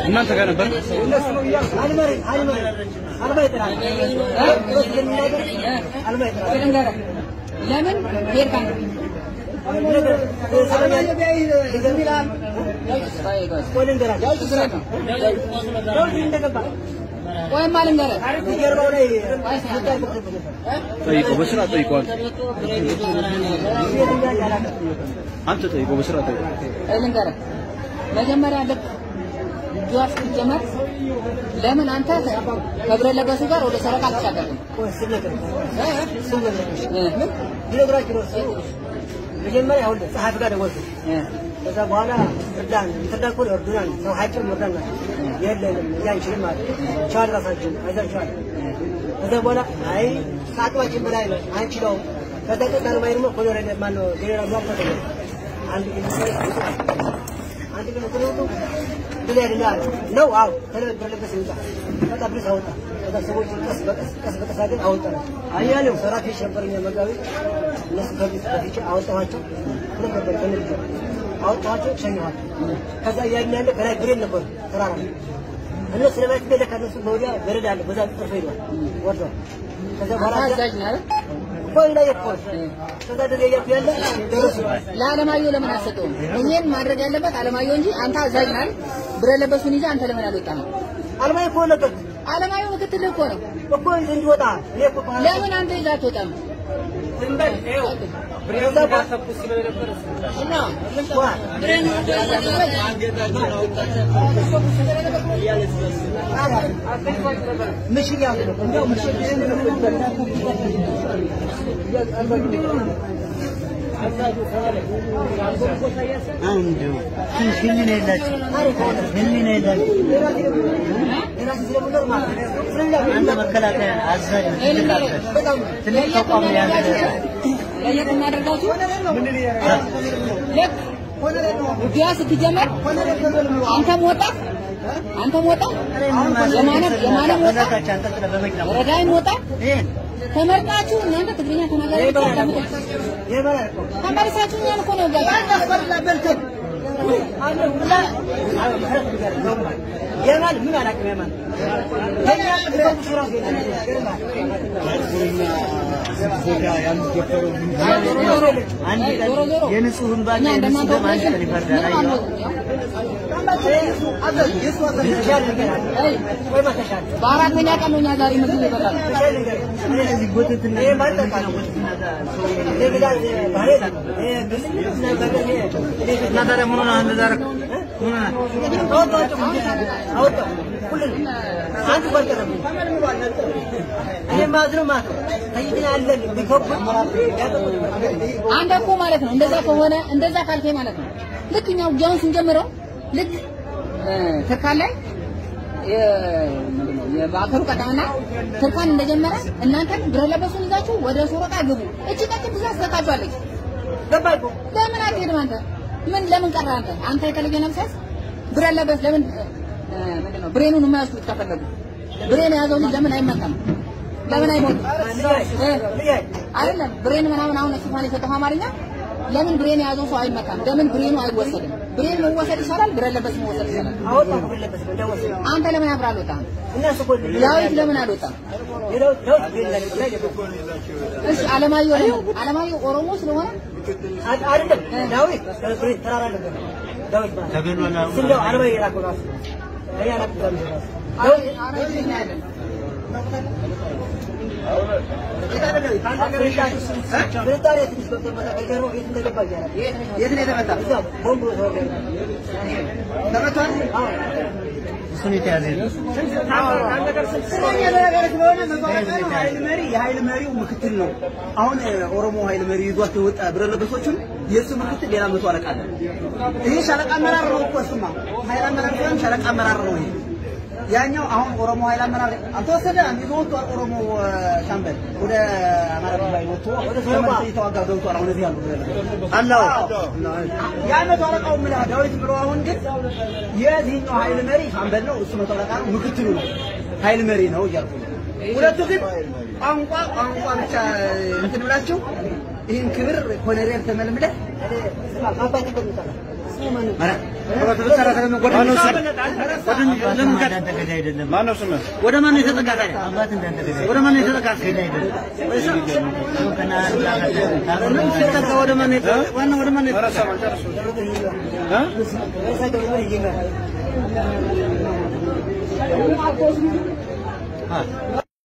እናንተ ጋር ነበር ለምን ሄርካን ወይ ማለም ጋር ጠይቀው በስራ ጠይቀዋል አንተ ጠይቀው በስራ ጠይቀው ልንገር መጀመሪያ ልክ ጁዋስ ጀመር ለምን አንተ ከብረ ለበሱ ጋር ወደ ሰረቃ አልተሻገርም መጀመሪያ አሁን ጸሐፊ ጋር ደወልኩ ከዛ በኋላ እርዳን ተዳኮ እርዱናን ነው ሀይቅም ወርዳና የለንም ያንቺን ማለት ቻል ራሳችን አይዛችኋል ከዛ በኋላ አይ ሳጥዋችን በላይ ነው አንቺ ነው ከተቀደረ ማይርሞ ኮሎሬል ማን ነው ጄኔራል ዛር ተቀበለ አንድ ግን ነው ብለህ ነው አው ተለበለበስ ይውጣ ተቀብለስ አውጣ ተሰቦች ቀስ በቀስ አገር አውጣ አያሌው ሰራፊ ሸበርኛ መጋቢ እነሱ ከፊት አውጣዋቸው ነበር ከነጅ አውጣዋቸው ሸኛዋቸው ከዛ ያኛለ ከላይ ብሬን ነበር ተራራ እነሱ ለማየት በለካነሱ በወዲያ በረዳ አለ በዛ ጥርፍ ይሏል ወርዶ ከዛ በኋላ አዛጅናል ቆይ ላይ ይቆር ከዛ ደረጃ ያለ ደረሱ ለዓለማየሁ ለምን አሰጠው እኛን ማድረግ ያለበት ዓለማየሁ እንጂ አንተ አዛጅናል ብረ ለበሱን ይዛ አንተ ለምን አልወጣም ዓለማየሁ እኮ ነበር ዓለማየሁ ምክትል እኮ ነው እኮ እንዲወጣ ለምን አንተ ይዛ አትወጣም ብሬን ባሰብኩ ስለነበር እና ብሬን مش يعني اليوم مش عنده هلين يلاش هلين يلاش عند مكلاكين عزاي تلك تقوم يعني ليك ما درجاتو لك وجاس تجمع أنت موتا يمانا موتا رجاي موتا تمرتا شو نانت تقريبا تناغير हमारे साथ में यार कौन होगा ये माल من أنا كمان ينسون بعد ينسون ما يشتري فردان बारातnya kan punya dari negeri barat. Nadara mana nadara mana? Auto, kulen. Antu berkeram. Ini mazlum mat. Ini Allah dikop. Anda ku malet, እንደዛ ከሆነ እንደዛ ካልከ ማለት ነው። ልክ እኛው ጃውን ስንጀምረው ልክ ተካላይ የባከሩ ቀጣና ተርካን እንደጀመረ እናንተ ብረ ለበሱን ይዛችሁ ወደ ሶሮጣ ግቡ እቺ ቀጥ ብዙ አስተካክላለች ገባይኮ ለምን አትሄድም አንተ ምን ለምን ቀረ አንተ የተለየ ነፍስ ብረ ለበስ ለምን ምንድነው ብሬኑን የማያስሉት ተፈለጉ ብሬን ያዘው ለምን አይመጣም ለምን አይሞትም አይደለም ብሬን ምናምን አሁን እሱፋን የሰጠው አማርኛ ለምን ብሬን ያዘው ሰው አይመጣም ለምን ብሬኑ አይወሰድም ብሬን መወሰድ ይችላል ብረ ለበስ መወሰድ ይችላል አወጣው ብረ ለበስ እንደወሰደ አንተ ለምን አብራለውታ እነሱ ቆይ ዳዊት ለምን አልወጣም እሺ አለማየሁ ኦሮሞ ስለሆነ አይደለም ዳዊት ብሬን ተራራ ነበር ዳዊት ተገሎና ስለው አርባ ይራቆ ራስ ያላቅ ዳዊት አረኛ አይደለም የኃይል መሪው ምክትል ነው አሁን ኦሮሞ ኃይል መሪ ይዟት ወጣ ብረ ለበሶችን የሱ ምክትል ሌላ መቶ አለቃ አለ ይሄ ሻለቃ አመራር ነው እኮ እሱማ ኃይል አመራር ሳይሆን ሻለቃ አመራር ነው ይሄ ያኛው አሁን ኦሮሞ ኃይል አመራር አልተወሰደ አንዲዞት ኦሮሞ ሻምበል ወደ አማራ ላይ ወጥቶ ወደ ሰላም እየተዋጋ ገብቷል። አሁን እዚህ ያሉ አላህ ያነው ተወራው ምን ዳዊት ብሎ አሁን ግን የዚህኛው ኃይል መሪ ሻምበል ነው። እሱ ነው ተወራው ምክትሉ ነው ኃይል መሪ ነው እያልኩ ሁለቱ ግን ቋንቋ ብቻ እንትን ብላችሁ ይሄን ክብር ኮሎኔል ተመልምለ አባቴ በሚጠራ ወደ ማን የተጠቃ ወደ ማን የተጠቃ ወደ ማን